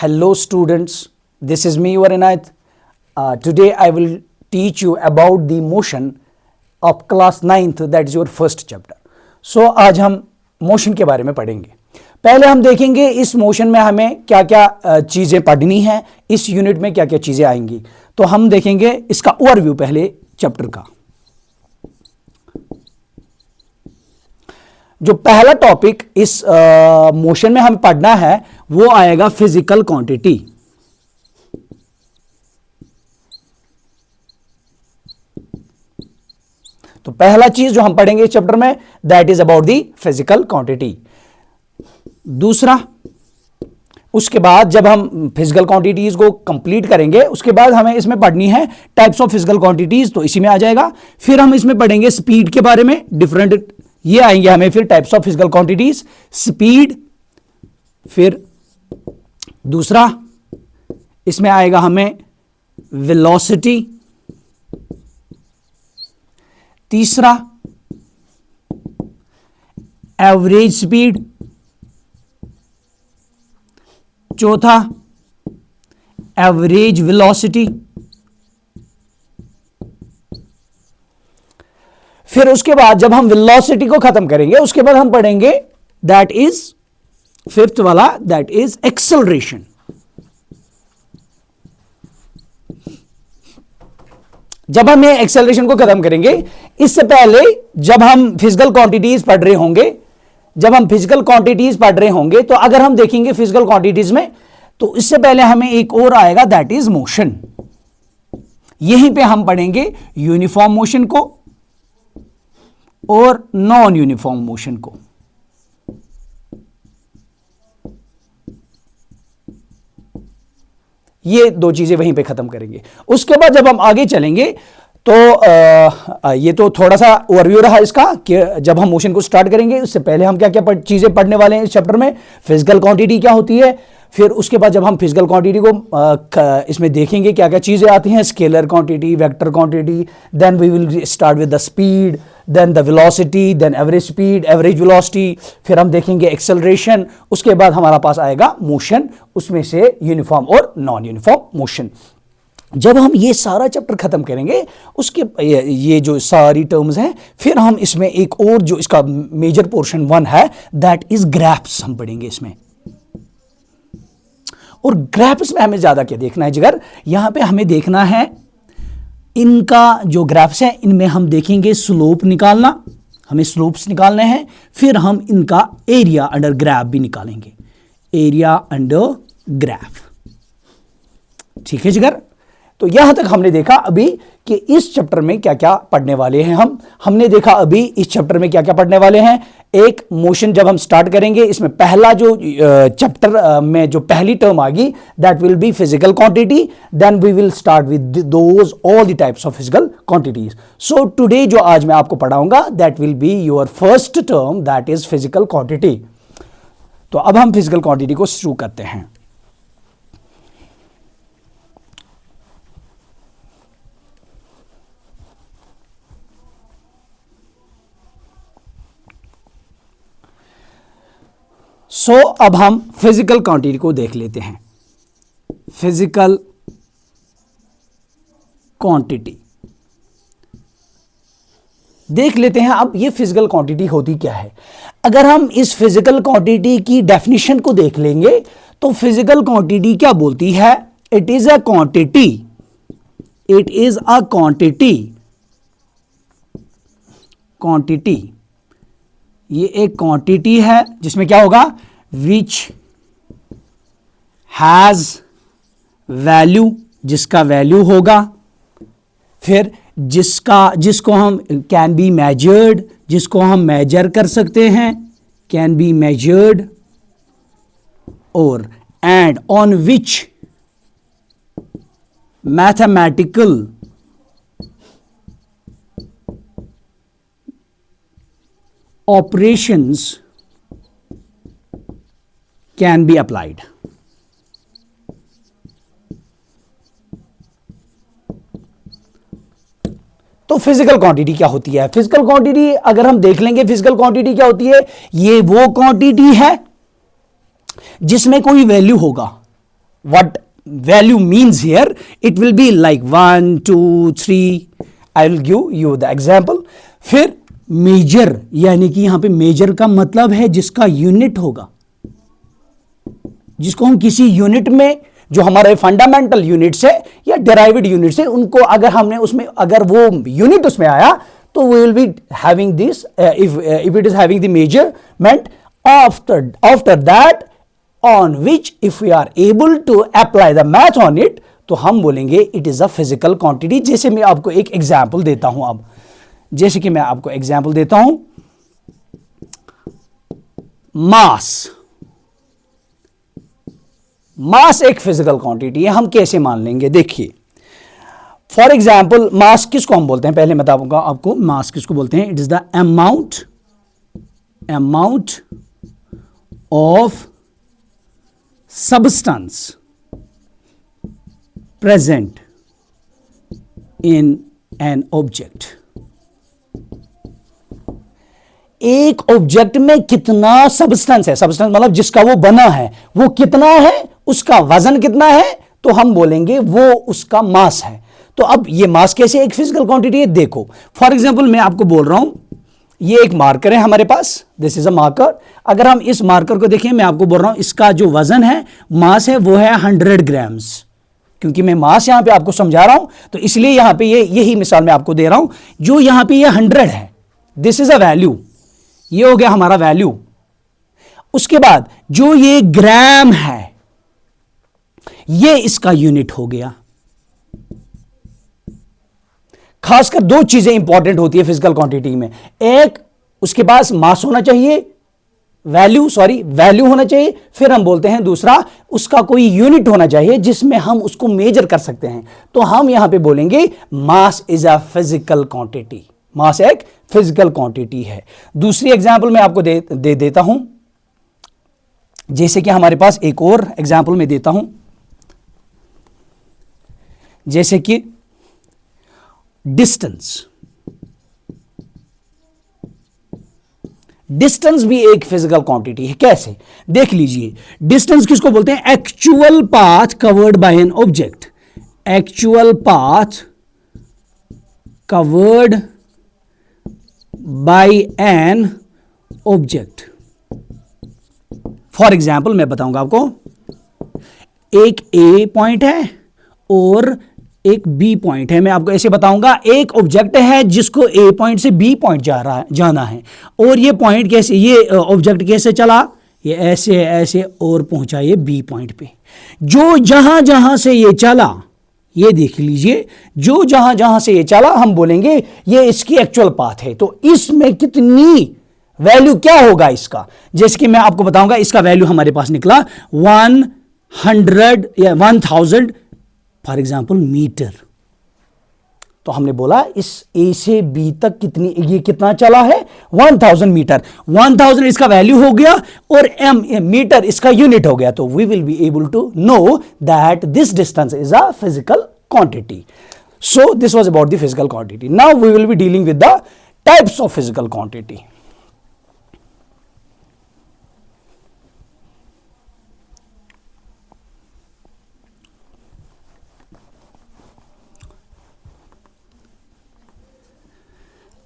Hello students, this is me your Inayat. Today I will teach you about the motion of class 9th, that is your first chapter. So आज हम motion के बारे में पढ़ेंगे. पहले हम देखेंगे इस मोशन में हमें क्या क्या चीज़ें पढ़नी है, इस यूनिट में क्या क्या चीज़ें आएंगी. तो हम देखेंगे इसका ओवरव्यू पहले चैप्टर का. जो पहला टॉपिक इस मोशन में हमें पढ़ना है वो आएगा फिजिकल क्वांटिटी. तो पहला चीज जो हम पढ़ेंगे इस चैप्टर में that is about the physical quantity. दूसरा, उसके बाद जब हम फिजिकल क्वांटिटीज को कंप्लीट करेंगे उसके बाद हमें इसमें पढ़नी है टाइप्स ऑफ फिजिकल क्वांटिटीज, तो इसी में आ जाएगा. फिर हम इसमें पढ़ेंगे स्पीड के बारे में, डिफरेंट ये आएंगे हमें फिर types of physical quantities, speed. फिर दूसरा इसमें आएगा हमें वेलोसिटी. तीसरा एवरेज स्पीड. चौथा एवरेज वेलोसिटी. फिर उसके बाद जब हम वेलोसिटी को खत्म करेंगे उसके बाद हम पढ़ेंगे दैट इज फिफ्थ वाला, दैट इज एक्सेलरेशन. जब हम ये एक्सेलरेशन को खत्म करेंगे, इससे पहले जब हम फिजिकल क्वांटिटीज पढ़ रहे होंगे, तो अगर हम देखेंगे फिजिकल क्वांटिटीज में, तो इससे पहले हमें एक और आएगा दैट इज मोशन. यहीं पे हम पढ़ेंगे यूनिफॉर्म मोशन को और नॉन यूनिफॉर्म मोशन को. ये दो चीजें वहीं पे खत्म करेंगे. उसके बाद जब हम आगे चलेंगे तो ये तो थोड़ा सा ओवरव्यू रहा इसका कि जब हम मोशन को स्टार्ट करेंगे उससे पहले हम क्या क्या चीजें पढ़ने वाले हैं इस चैप्टर में. फिजिकल क्वांटिटी क्या होती है, फिर उसके बाद जब हम फिजिकल क्वांटिटी को इसमें देखेंगे क्या क्या चीजें आती हैं, scalar quantity, vector quantity, then we will start with the speed, then the velocity, then average speed, average velocity. फिर हम देखेंगे एक्सेलरेशन. उसके बाद हमारा पास आएगा मोशन, उसमें से यूनिफॉर्म और नॉन यूनिफॉर्म मोशन. जब हम ये सारा चैप्टर खत्म करेंगे उसके ये जो सारी टर्म्स हैं, फिर हम इसमें एक और जो इसका मेजर पोर्शन वन है दैट इज ग्राफ्स हम पढ़ेंगे इसमें. और ग्राफ्स में हमें ज्यादा क्या देखना है जिगर, यहां पे हमें देखना है इनका जो ग्राफ्स है इनमें हम देखेंगे स्लोप निकालना, हमें स्लोप्स निकालने हैं. फिर हम इनका एरिया अंडर ग्राफ भी निकालेंगे, एरिया अंडर ग्राफ. ठीक है जिगर. तो यहां तक हमने देखा अभी कि इस चैप्टर में क्या क्या पढ़ने वाले हैं हमने देखा अभी इस चैप्टर में क्या क्या पढ़ने वाले हैं. एक मोशन जब हम स्टार्ट करेंगे इसमें पहला जो चैप्टर में जो पहली टर्म आ गई that will be physical quantity. Then we will start with those all the types of physical quantities. So today जो आज मैं आपको पढ़ाऊंगा that will be your first term that is physical quantity. तो अब हम फिजिकल क्वांटिटी को शुरू करते हैं. अब हम फिजिकल क्वांटिटी को देख लेते हैं. फिजिकल क्वांटिटी देख लेते हैं. अब ये फिजिकल क्वांटिटी होती क्या है. अगर हम इस फिजिकल क्वांटिटी की डेफिनेशन को देख लेंगे तो फिजिकल क्वांटिटी क्या बोलती है, it is a quantity, it is a quantity. ये एक क्वांटिटी है जिसमें क्या होगा, विच हैज वैल्यू, जिसका वैल्यू होगा. फिर जिसको हम कैन बी मेजर्ड, जिसको हम मेजर कर सकते हैं, कैन बी मेजर्ड. और and on which mathematical operations can be applied. तो फिजिकल क्वांटिटी क्या होती है. फिजिकल क्वांटिटी अगर हम देख लेंगे फिजिकल क्वांटिटी क्या होती है, ये वो क्वांटिटी है जिसमें कोई वैल्यू होगा. what value means here, it will be like 1 2 3. I will give you the example. फिर मेजर, यानी कि यहां पे मेजर का मतलब है जिसका यूनिट होगा, जिसको हम किसी यूनिट में, जो हमारे फंडामेंटल यूनिट्स है या डेराइव्ड यूनिट्स है, उनको अगर हमने उसमें, अगर वो यूनिट उसमें आया तो we will be having this, if it is having the measurement after that on which if we are able to apply the math on it, तो हम बोलेंगे it is a physical quantity. जैसे मैं आपको एक एग्जाम्पल देता हूं, अब जैसे कि मैं आपको एग्जाम्पल देता हूं, मास एक फिजिकल क्वांटिटी है, हम कैसे मान लेंगे, देखिए फॉर एग्जाम्पल मास किसको हम बोलते हैं, पहले मैं बताऊंगा आपको मास किसको बोलते हैं. It is the amount of substance present in an object. एक ऑब्जेक्ट में कितना सब्सटेंस है, सब्सटेंस मतलब जिसका वो बना है, वो कितना है, उसका वजन कितना है, तो हम बोलेंगे वो उसका मास है. तो अब ये मास कैसे एक फिजिकल क्वांटिटी है, देखो फॉर एग्जांपल मैं आपको बोल रहा हूं, ये एक मार्कर है हमारे पास, दिस इज अ मार्कर. अगर हम इस मार्कर को देखें, मैं आपको बोल रहा हूं इसका जो वजन है, मास है, वो है 100 ग्राम्स. क्योंकि मैं मास यहां पे आपको समझा रहा हूं, तो इसलिए यहां पे यही मिसाल मैं आपको दे रहा हूं. जो यहां पे ये 100 है, दिस इज अ वैल्यू, ये हो गया हमारा वैल्यू. उसके बाद जो ये ग्राम है, ये इसका यूनिट हो गया. खासकर दो चीजें इंपॉर्टेंट होती है फिजिकल क्वांटिटी में, एक उसके पास मास होना चाहिए, वैल्यू होना चाहिए, फिर हम बोलते हैं दूसरा उसका कोई यूनिट होना चाहिए जिसमें हम उसको मेजर कर सकते हैं. तो हम यहां पे बोलेंगे mass is a physical quantity, mass एक फिजिकल क्वांटिटी है. दूसरी एग्जांपल मैं आपको दे देता हूं, जैसे कि हमारे पास एक और एग्जांपल मैं देता हूं, जैसे कि डिस्टेंस भी एक फिजिकल क्वांटिटी है. कैसे, देख लीजिए. डिस्टेंस किसको बोलते हैं, actual path covered by an object, actual path covered by an object. For example मैं बताऊंगा आपको, एक ए पॉइंट है और एक बी पॉइंट है. मैं आपको ऐसे बताऊंगा, एक ऑब्जेक्ट है जिसको ए पॉइंट से बी पॉइंट जाना है, और ये पॉइंट कैसे, ये ऑब्जेक्ट कैसे चला, ये ऐसे ऐसे और पहुंचा ये बी पॉइंट पे. जो जहां जहां से ये चला, ये देख लीजिए, जो जहां जहां से ये चला, हम बोलेंगे ये इसकी एक्चुअल पाथ है. तो इसमें कितनी वैल्यू क्या होगा इसका, जैसे कि मैं आपको बताऊंगा, इसका वैल्यू हमारे पास निकला 100 या 1000 फॉर एग्जाम्पल मीटर. तो हमने बोला इस ए से बी तक कितनी, ये कितना चला है, 1000 मीटर. 1000 इसका वैल्यू हो गया और मीटर इसका यूनिट हो गया. तो we will be able to know that this distance is a physical quantity. So this was about the physical quantity. Now we will be dealing with the types of physical quantity.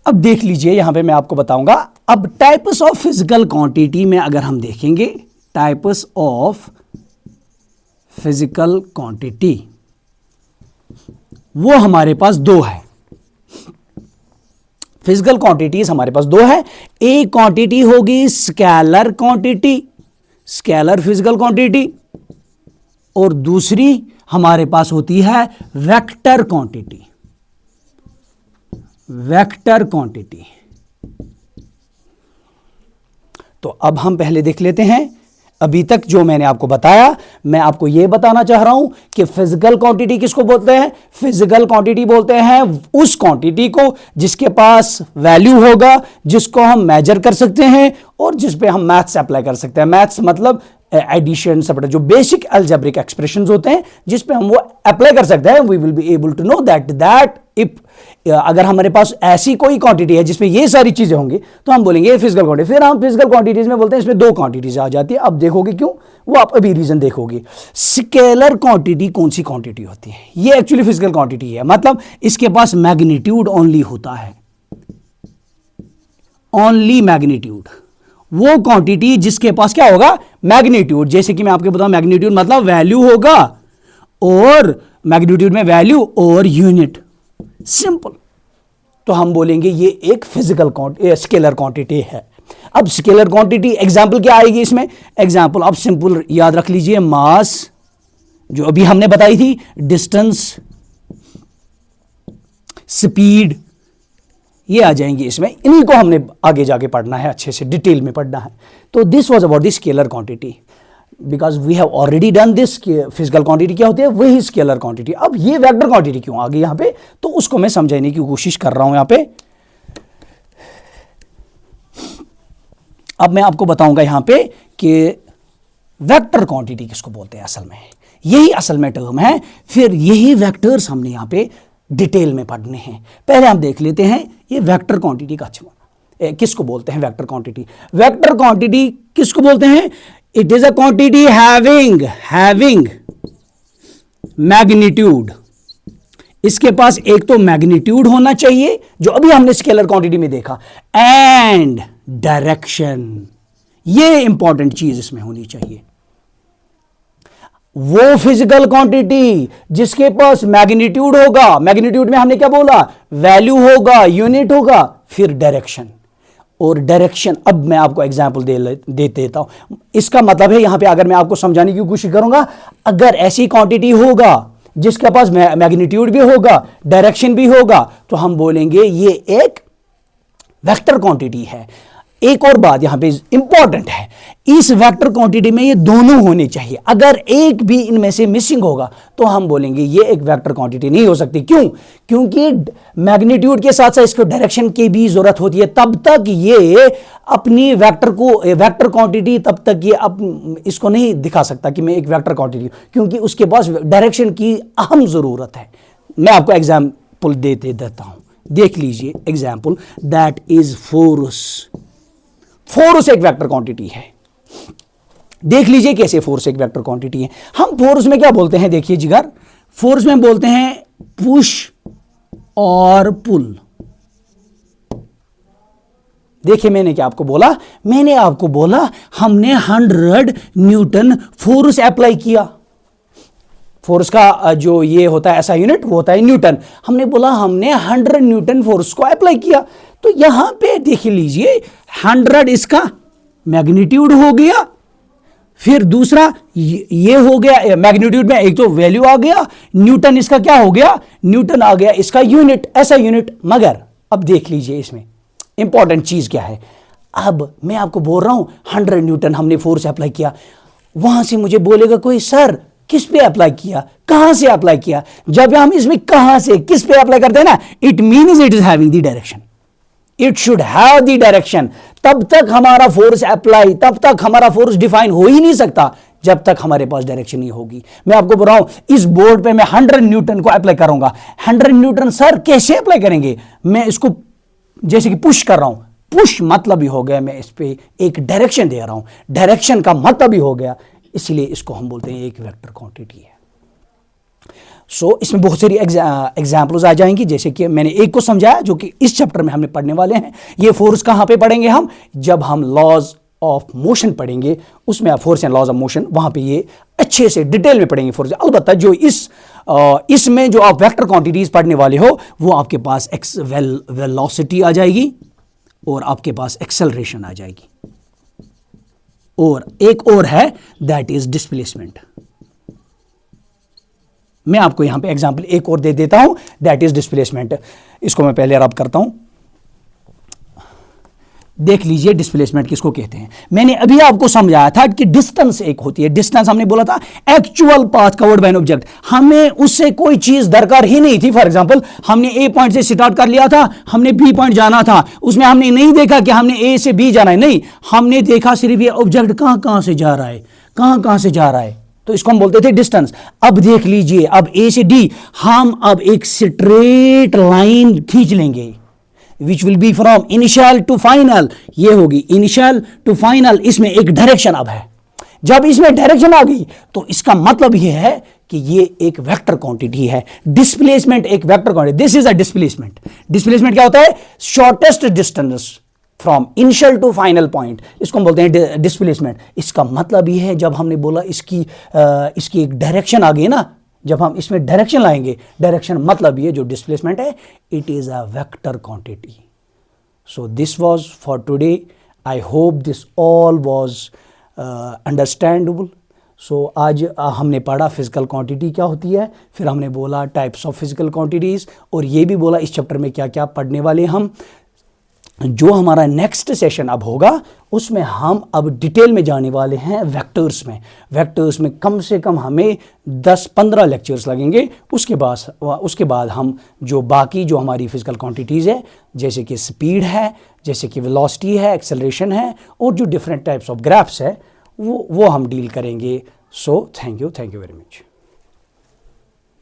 अब देख लीजिए, यहां पे मैं आपको बताऊंगा. अब types of physical quantity में अगर हम देखेंगे, टाइप्स ऑफ फिजिकल क्वांटिटी, वो हमारे पास दो है. फिजिकल क्वांटिटीज हमारे पास दो है. एक क्वांटिटी होगी scalar quantity, scalar physical quantity, और दूसरी हमारे पास होती है वेक्टर क्वांटिटी, वेक्टर क्वांटिटी. तो अब हम पहले देख लेते हैं, अभी तक जो मैंने आपको बताया, मैं आपको यह बताना चाह रहा हूं कि फिजिकल क्वांटिटी किसको बोलते हैं. फिजिकल क्वांटिटी बोलते हैं उस क्वांटिटी को जिसके पास वैल्यू होगा, जिसको हम मेजर कर सकते हैं और जिस पे हम मैथ्स अप्लाई कर सकते हैं. मैथ्स मतलब एडिशन सब जो बेसिक अलजेब्रिक एक्सप्रेशंस होते हैं जिस पे हम वो अप्लाई कर सकते हैं, we will be able to know that if अगर हमारे पास ऐसी कोई क्वांटिटी है जिसमें ये सारी चीजें होंगी तो हम बोलेंगे फिजिकल क्वांटिटी। फिर हम फिजिकल क्वांटिटीज में बोलते हैं इसमें दो क्वांटिटीज आ जाती है। अब देखोगे क्यों, वो आप अभी रीजन देखोगे। स्केलर क्वांटिटी कौन सी क्वांटिटी होती है? ये एक्चुअली फिजिकल क्वांटिटी है, मतलब इसके पास मैग्नीट्यूड ओनली होता है, ओनली मैग्नीट्यूड। वो क्वांटिटी जिसके पास क्या होगा, मैग्नीट्यूड। जैसे कि मैं आपको बताऊं, मैग्नीट्यूड मतलब वैल्यू होगा, और मैग्नीट्यूड में वैल्यू और यूनिट, सिंपल। तो हम बोलेंगे ये एक फिजिकल स्केलर क्वांटिटी है। अब स्केलर क्वांटिटी एग्जांपल क्या आएगी इसमें? एग्जांपल आप सिंपल याद रख लीजिए, मास जो अभी हमने बताई थी, डिस्टेंस, स्पीड, ये आ जाएंगे इसमें। इन्हीं को हमने आगे जाके पढ़ना है, अच्छे से डिटेल में पढ़ना है। तो this was about the scalar quantity, because we have already done this. Physical quantity क्या होती है, वही स्केलर क्वांटिटी। अब ये वेक्टर क्वांटिटी क्यों आ गई यहां पे, तो उसको मैं समझाने की कोशिश कर रहा हूं यहां पे। अब मैं आपको बताऊंगा यहां पे कि वेक्टर क्वांटिटी किसको बोलते हैं असल में, यही असल में टर्म है। फिर यही वेक्टर्स हमने यहां पे डिटेल में पढ़ने हैं। पहले हम देख लेते हैं ये वेक्टर क्वांटिटी का किसको बोलते हैं। वेक्टर क्वांटिटी, वेक्टर क्वांटिटी किसको बोलते हैं? It is a quantity having magnitude. इसके पास एक तो मैग्नीट्यूड होना चाहिए जो अभी हमने स्केलर क्वांटिटी में देखा, एंड डायरेक्शन। ये इंपॉर्टेंट चीज इसमें होनी चाहिए। वो फिजिकल क्वांटिटी जिसके पास मैग्नीट्यूड होगा, मैग्नीट्यूड में हमने क्या बोला, वैल्यू होगा, यूनिट होगा, फिर डायरेक्शन। और डायरेक्शन, अब मैं आपको एग्जांपल दे देता हूं। इसका मतलब है यहां पे अगर मैं आपको समझाने की कोशिश करूंगा, अगर ऐसी क्वांटिटी होगा जिसके पास मैग्नीट्यूड भी होगा, डायरेक्शन भी होगा, तो हम बोलेंगे ये एक वेक्टर क्वांटिटी है। एक और बात यहां पे इंपॉर्टेंट है, इस वेक्टर क्वांटिटी में ये दोनों होने चाहिए। अगर एक भी इनमें से मिसिंग होगा तो हम बोलेंगे ये एक वेक्टर क्वांटिटी नहीं हो सकती। क्यों? क्योंकि मैग्नीट्यूड के साथ साथ इसको डायरेक्शन की भी जरूरत होती है, तब तक ये अपनी वेक्टर क्वांटिटी तब तक ये इसको नहीं दिखा सकता कि मैं एक वेक्टर क्वांटिटी, क्योंकि उसके पास डायरेक्शन की अहम जरूरत है। मैं आपको एग्जाम्पल देता हूं, देख लीजिए example, that is force. Force एक वेक्टर क्वांटिटी है। देख लीजिए कैसे फोर्स एक वेक्टर क्वांटिटी है। हम फोर्स में क्या बोलते हैं, देखिए जिगर, फोर्स में बोलते हैं पुश और पुल। देखिए मैंने क्या आपको बोला, मैंने आपको बोला हमने 100 न्यूटन फोर्स अप्लाई किया। फोर्स का जो ये होता है ऐसा यूनिट, वो होता है न्यूटन। हमने बोला हमने 100 न्यूटन फोर्स को अप्लाई किया। तो यहां पे देख लीजिए 100 इसका मैग्नीट्यूड हो गया, फिर दूसरा ये हो गया मैग्नीट्यूड में एक तो वैल्यू आ गया, न्यूटन इसका क्या हो गया, न्यूटन आ गया इसका यूनिट, ऐसा यूनिट। मगर अब देख लीजिए इसमें इंपॉर्टेंट चीज क्या है। अब मैं आपको बोल रहा हूं 100 न्यूटन हमने फोर्स अप्लाई किया, वहां से मुझे बोलेगा कोई सर किस पे अप्लाई किया, कहां से अप्लाई किया। जब हम इसमें कहां से किस पे अप्लाई करते हैं ना, it means it is having the direction, it should have the direction. तब तक हमारा फोर्स अप्लाई, तब तक हमारा फोर्स डिफाइन हो ही नहीं सकता जब तक हमारे पास डायरेक्शन नहीं होगी। मैं आपको बोल रहा हूं इस बोर्ड पे मैं 100 न्यूटन को अप्लाई करूंगा। 100 न्यूटन सर कैसे अप्लाई करेंगे, मैं इसको जैसे कि पुश कर रहा हूं, पुश मतलब ही हो गया मैं इस पे एक डायरेक्शन दे रहा हूं, डायरेक्शन का मतलब ही हो गया, इसलिए इसको हम बोलते हैं एक वेक्टर क्वांटिटी है। सो इसमें बहुत सारी एग्जाम्पल्स आ जाएंगी, जैसे कि मैंने एक को समझाया जो कि इस चैप्टर में हमने पढ़ने वाले हैं। ये फोर्स कहां पे पढ़ेंगे हम, जब हम लॉज ऑफ मोशन पढ़ेंगे, उसमें आप force and laws of motion, वहां पे ये अच्छे से डिटेल में पढ़ेंगे फोर्स। अलबत्ता जो इसमें जो आप वेक्टर क्वांटिटीज पढ़ने वाले हो, वो आपके पास वेलोसिटी आ जाएगी और आपके पास एक्सेलरेशन आ जाएगी, और एक और है दैट इज डिस्प्लेसमेंट। मैं आपको यहां पे एग्जांपल एक और दे देता हूं, दैट इज डिस्प्लेसमेंट। इसको मैं पहले रब करता हूं, देख लीजिए डिस्प्लेसमेंट किसको कहते हैं। मैंने अभी आपको समझाया था कि डिस्टेंस एक होती है, डिस्टेंस हमने बोला था actual path covered by an object, हमें उससे कोई चीज दरकार ही नहीं थी। फॉर एग्जांपल हमने ए पॉइंट से स्टार्ट कर लिया था, हमने बी पॉइंट जाना था, उसमें हमने नहीं देखा कि हमने ए से बी जाना है, नहीं, हमने देखा सिर्फ ये ऑब्जेक्ट कहां कहां से जा रहा है, कहां कहां से जा रहा है, तो इसको हम बोलते थे डिस्टेंस। अब देख लीजिए, अब ए से डी हम अब एक स्ट्रेट लाइन खींच लेंगे which will be from initial to final. ये होगी इनिशियल टू फाइनल, इसमें एक डायरेक्शन अब है। जब इसमें डायरेक्शन आ गई तो इसका मतलब यह है कि ये एक वेक्टर क्वांटिटी है। डिस्प्लेसमेंट एक vector quantity, this is a displacement. Displacement क्या होता है? Shortest distance from initial to final point, इसको हम बोलते हैं डिस्प्लेसमेंट। इसका मतलब ये है, जब हमने बोला इसकी एक डायरेक्शन आ गई ना, जब हम इसमें डायरेक्शन लाएंगे, डायरेक्शन मतलब ये जो डिस्प्लेसमेंट है, it is a vector quantity. So this was for today. I hope this all was understandable. सो आज हमने पढ़ा फिजिकल क्वांटिटी क्या होती है, फिर हमने बोला टाइप्स ऑफ फिजिकल क्वांटिटीज़, और ये भी बोला इस चैप्टर में क्या क्या पढ़ने वाले हम। जो हमारा नेक्स्ट सेशन अब होगा उसमें हम अब डिटेल में जाने वाले हैं वेक्टर्स में। वेक्टर्स में कम से कम हमें 10-15 लेक्चर्स लगेंगे। उसके बाद हम जो बाकी जो हमारी फिजिकल क्वांटिटीज़ है, जैसे कि स्पीड है, जैसे कि वेलोसिटी है, एक्सेलरेशन है, और जो डिफरेंट टाइप्स ऑफ ग्राफ्स है, वो हम डील करेंगे। So thank you very much.